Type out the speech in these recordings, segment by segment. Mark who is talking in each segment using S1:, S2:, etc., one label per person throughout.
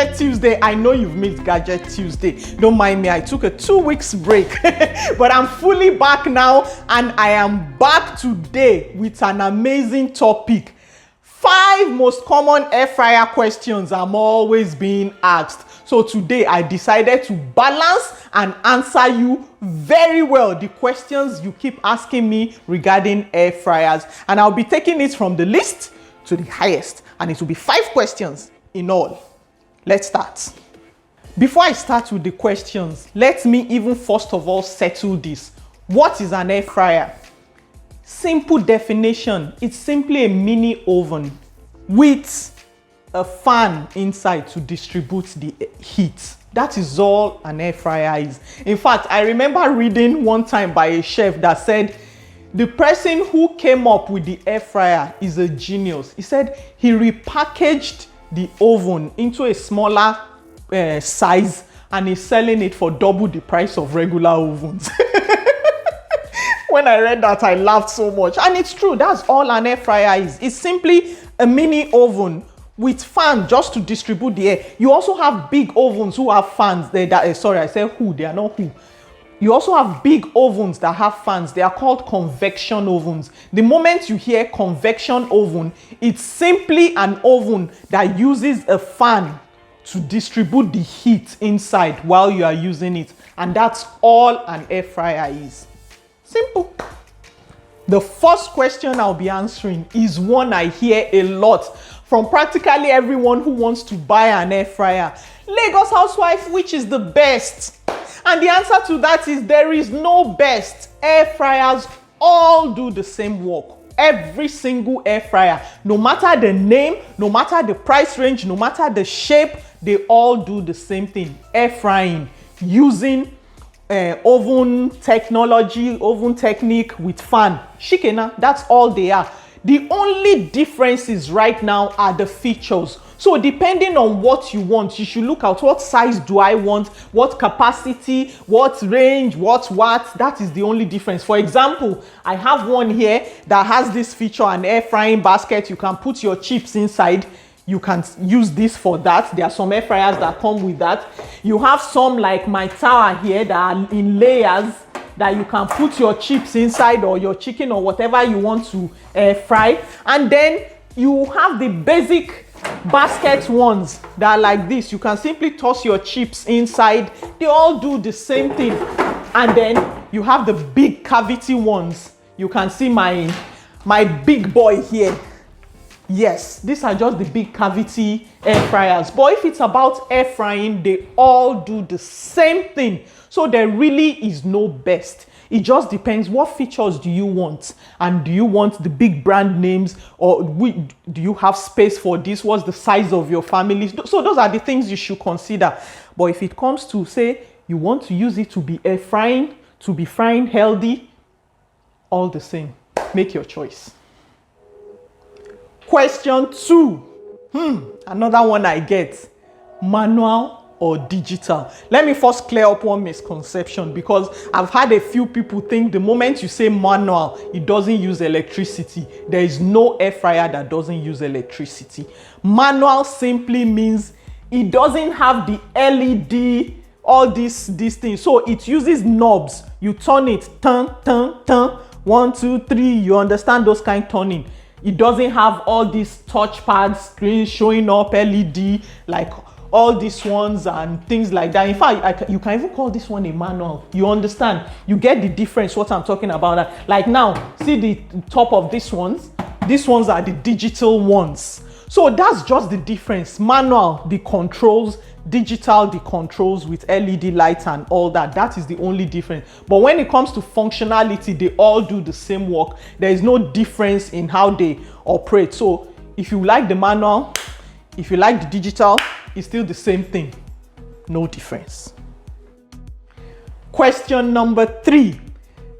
S1: Gadget Tuesday. I know you've missed Gadget Tuesday. Don't mind me, I took a 2 weeks break, but I'm fully back now, and I am back today with an amazing topic. 5 most common air fryer questions I'm always being asked. So today I decided to balance and answer you very well the questions you keep asking me regarding air fryers. And I'll be taking it from the least to the highest. And it will be 5 questions in all. Let's start. Before I start with the questions, let me even first of all settle this. What is an air fryer? Simple definition, it's simply a mini oven with a fan inside to distribute the heat. That is all an air fryer is. In fact, I remember reading one time by a chef that said the person who came up with the air fryer is a genius. He said he repackaged the oven into a smaller size and is selling it for double the price of regular ovens. When I read that, I laughed so much. And it's true, that's all an air fryer is. It's simply a mini oven with fan just to distribute the air. You also have big ovens who have fans. They are not who. You also have big ovens that have fans. They are called convection ovens. The moment you hear convection oven, it's simply an oven that uses a fan to distribute the heat inside while you are using it. And that's all an air fryer is. Simple. The first question I'll be answering is one I hear a lot from practically everyone who wants to buy an air fryer. LagosHouseWife, which is the best? And the answer to that is there is no best. Air fryers all do the same work. Every single air fryer, no matter the name, no matter the price range, no matter the shape, they all do the same thing. Air frying using oven technology, oven technique with fan. Shikena, that's all they are. The only differences right now are the features. So depending on what you want, you should look at what size do I want, what capacity, what range, what watt. That is the only difference. For example, I have one here that has this feature, an air frying basket. You can put your chips inside. You can use this for that. There are some air fryers that come with that. You have some like my tower here that are in layers that you can put your chips inside or your chicken or whatever you want to fry. And then you have the basic basket ones that are like this. You can simply toss your chips inside. They all do the same thing. And then you have the big cavity ones. You can see my big boy here. Yes, these are just the big cavity air fryers. But if it's about air frying, they all do the same thing. So there really is no best. It just depends what features do you want. And do you want the big brand names, or do you have space for this? What's the size of your family? So those are the things you should consider. But if it comes to, say, you want to use it to be air frying, to be frying healthy, all the same. Make your choice. Question 2. Another one I get. Manual or digital? Let me first clear up one misconception, because I've had a few people think the moment you say manual, it doesn't use electricity. There is no air fryer that doesn't use electricity. Manual simply means it doesn't have the LED, all these things. So it uses knobs. You turn it, turn, 1, 2, 3. You understand those kind of turning. It doesn't have all these touchpad screens showing up, LED, like all these ones and things like that. In fact, you can even call this one a manual. You understand? You get the difference, what I'm talking about. Like now, see the top of these ones? These ones are the digital ones. So that's just the difference. Manual, the controls. Digital, the controls with LED lights and all that. That is the only difference. But when it comes to functionality, they all do the same work. There is no difference in how they operate. So if you like the manual, if you like the digital, it's still the same thing. No difference. Question number 3.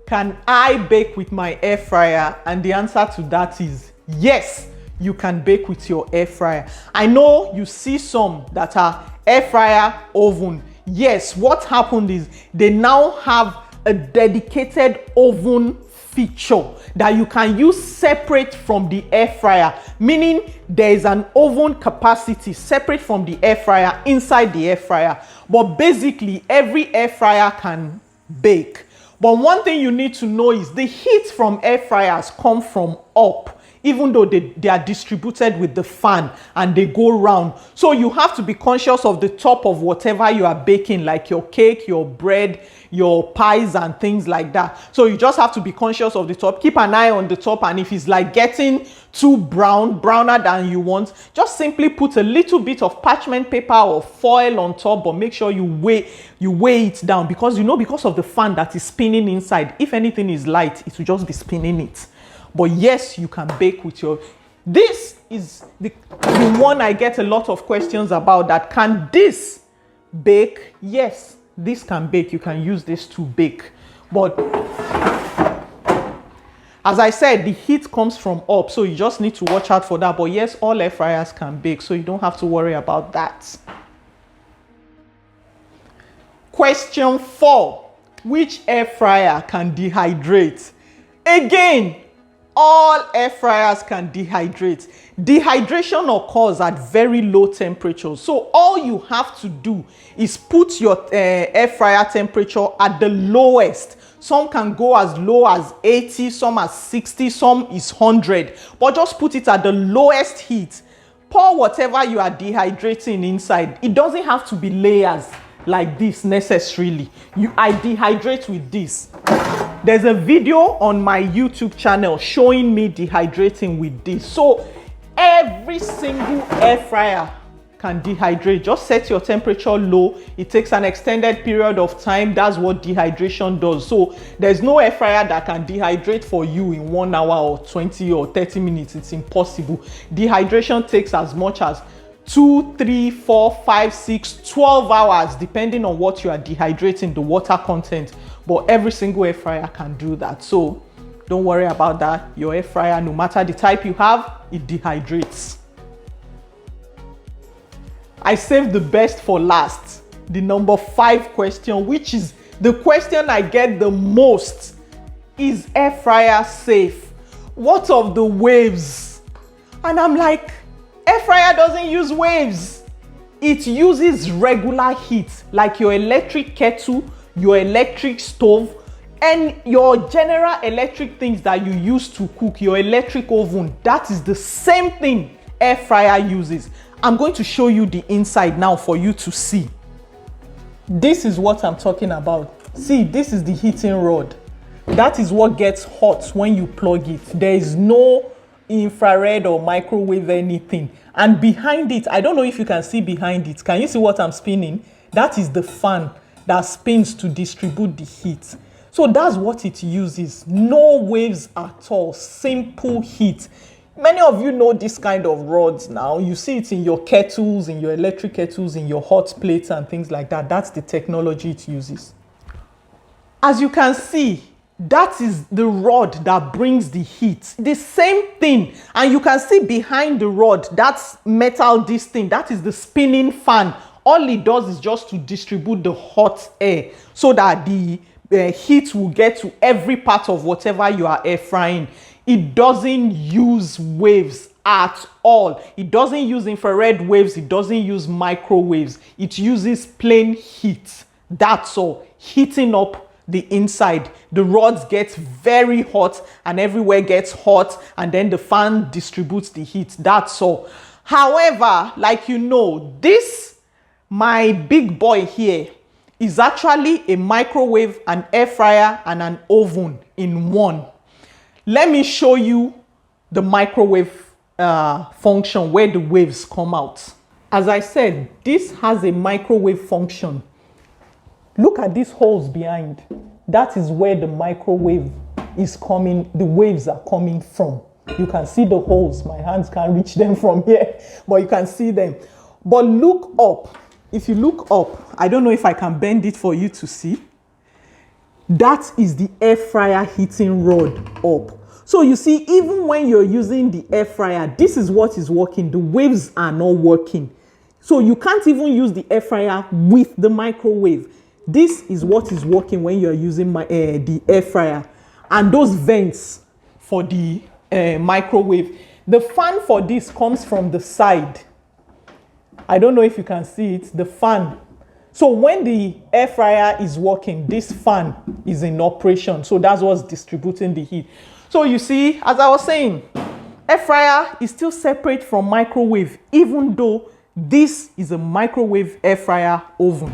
S1: Can I bake with my air fryer? And the answer to that is yes, you can bake with your air fryer. I know you see some that are air fryer oven. Yes, what happened is they now have a dedicated oven feature that you can use separate from the air fryer, meaning there is an oven capacity separate from the air fryer inside the air fryer. But basically every air fryer can bake. But one thing you need to know is the heat from air fryers come from up, even though they are distributed with the fan and they go round. So you have to be conscious of the top of whatever you are baking, like your cake, your bread, your pies and things like that. So you just have to be conscious of the top. Keep an eye on the top, and if it's like getting too browner than you want, just simply put a little bit of parchment paper or foil on top, but make sure you weigh it down, because because of the fan that is spinning inside, if anything is light, it will just be spinning it. But yes, you can bake with your... This is the one I get a lot of questions about, that can this bake? Yes, this can bake. You can use this to bake. But as I said, the heat comes from up, so you just need to watch out for that. But yes, all air fryers can bake, so you don't have to worry about that. Question 4. Which air fryer can dehydrate? Again, all air fryers can dehydrate. Dehydration occurs at very low temperatures. So all you have to do is put your air fryer temperature at the lowest. Some can go as low as 80, some as 60, some is 100. But just put it at the lowest heat. Pour whatever you are dehydrating inside. It doesn't have to be layers like this necessarily. I dehydrate with this. There's a video on my YouTube channel showing me dehydrating with this. So every single air fryer can dehydrate. Just set your temperature low. It takes an extended period of time. That's what dehydration does. So there's no air fryer that can dehydrate for you in 1 hour or 20 or 30 minutes. It's impossible. Dehydration takes as much as 2, 3, 4, 5, 6, 12 hours, depending on what you are dehydrating, the water content. But every single air fryer can do that. So don't worry about that. Your air fryer, no matter the type you have, it dehydrates. I saved the best for last. The number 5 question, which is the question I get the most. Is air fryer safe? What of the waves? And I'm like, air fryer doesn't use waves. It uses regular heat, like your electric kettle, your electric stove, and your general electric things that you use to cook, your electric oven. That is the same thing air fryer uses. I'm going to show you the inside now for you to see. This is what I'm talking about. See, this is the heating rod. That is what gets hot when you plug it. There is no infrared or microwave anything. And behind it, I don't know if you can see behind it. Can you see what I'm spinning? That is the fan that spins to distribute the heat. So that's what it uses. No waves at all. Simple heat. Many of you know this kind of rods now. You see it in your kettles, in your electric kettles, in your hot plates and things like that. That's the technology it uses. As you can see, that is the rod that brings the heat. The same thing. And you can see behind the rod, that's metal, this thing, that is the spinning fan. All it does is just to distribute the hot air so that the heat will get to every part of whatever you are air frying. It doesn't use waves at all. It doesn't use infrared waves. It doesn't use microwaves. It uses plain heat. That's all. Heating up the inside. The rods get very hot and everywhere gets hot, and then the fan distributes the heat. That's all. However, like this, my big boy here, is actually a microwave, an air fryer, and an oven in one. Let me show you the microwave function where the waves come out. As I said, this has a microwave function. Look at these holes behind. That is where the microwave is coming, the waves are coming from. You can see the holes. My hands can't reach them from here, but you can see them. But look up. If you look up, I don't know if I can bend it for you to see. That is the air fryer heating rod up. So you see, even when you're using the air fryer, this is what is working. The waves are not working. So you can't even use the air fryer with the microwave. This is what is working when you're using the air fryer. and those vents for the microwave. The fan for this comes from the side. I don't know if you can see it, the fan. So when the air fryer is working, this fan is in operation. So that's what's distributing the heat. So you see, as I was saying, air fryer is still separate from microwave, even though this is a microwave air fryer oven.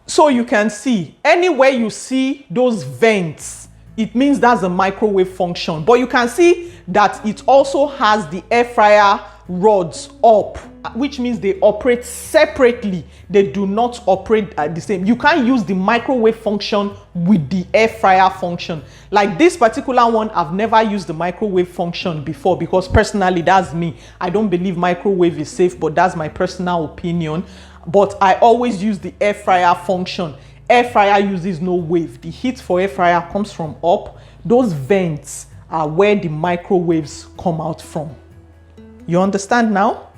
S1: So you can see, anywhere you see those vents, it means that's a microwave function. But you can see that it also has the air fryer rods up, which means they operate separately. They do not operate at the same. You can't use the microwave function with the air fryer function. Like this particular one, I've never used the microwave function before, because personally, that's me. I don't believe microwave is safe, but that's my personal opinion. But I always use the air fryer function. Air fryer uses no wave. The heat for air fryer comes from up. Those vents are where the microwaves come out from. You understand now?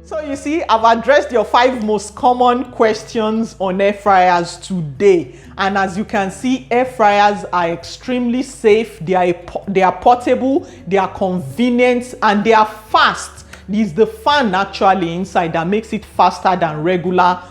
S1: So you see, I've addressed your 5 most common questions on air fryers today. And as you can see, air fryers are extremely safe. They are portable, they are convenient, and they are fast. This is the fan actually inside that makes it faster than regular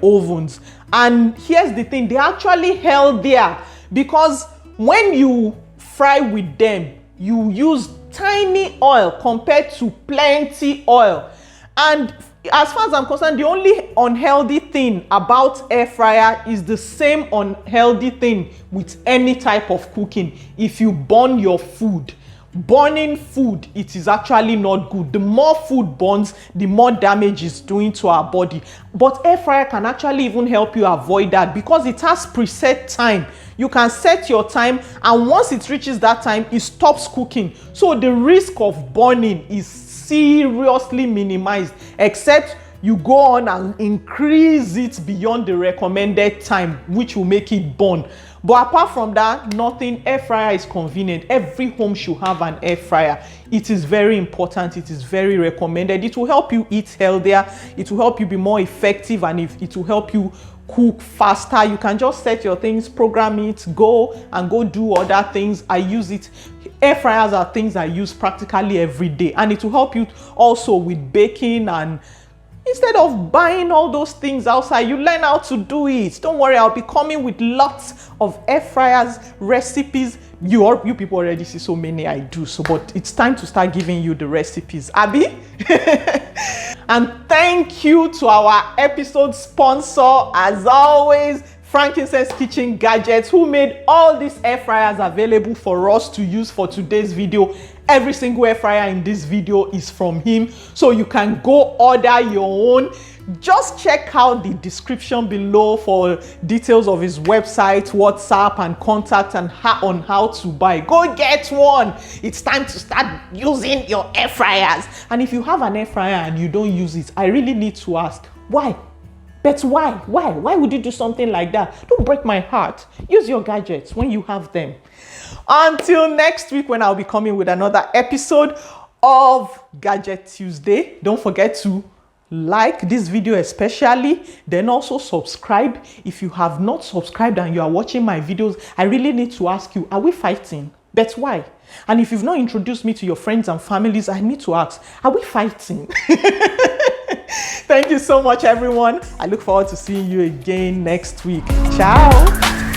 S1: ovens. And here's the thing, they're actually healthier, because when you fry with them, you use tiny oil compared to plenty oil. And as far as I'm concerned, the only unhealthy thing about air fryer is the same unhealthy thing with any type of cooking. If you burn your food, burning food, it is actually not good. The more food burns, the more damage it's doing to our body. But air fryer can actually even help you avoid that, because it has preset time. You can set your time, and once it reaches that time, it stops cooking. So the risk of burning is seriously minimized, except you go on and increase it beyond the recommended time, which will make it burn. But apart from that, nothing. Air fryer is convenient. Every home should have an air fryer. It is very important. It is very recommended. It will help you eat healthier. It will help you be more effective, and it will help you cook faster. You can just set your things, program it, go do other things. I use it. Air fryers are things I use practically every day, and it will help you also with baking. And instead of buying all those things outside, you learn how to do it. Don't worry, I'll be coming with lots of air fryers recipes. You people already see so many I do, but it's time to start giving you the recipes, Abby. And thank you to our episode sponsor, as always, Frankincense Kitchen Gadgets, who made all these air fryers available for us to use for today's video. Every single air fryer in this video is from him, so you can go order your own. Just check out the description below for details of his website, WhatsApp, and contact, and on how to buy. Go get one. It's time to start using your air fryers. And if you have an air fryer and you don't use it, I really need to ask, why? But why? Why would you do something like that? Don't break my heart. Use your gadgets when you have them. Until next week, when I'll be coming with another episode of Gadget Tuesday. Don't forget to like this video especially, then also subscribe. If you have not subscribed and you are watching my videos, I really need to ask you, are we fighting? But why? And if you've not introduced me to your friends and families, I need to ask, are we fighting? Thank you so much, everyone. I look forward to seeing you again next week. Ciao.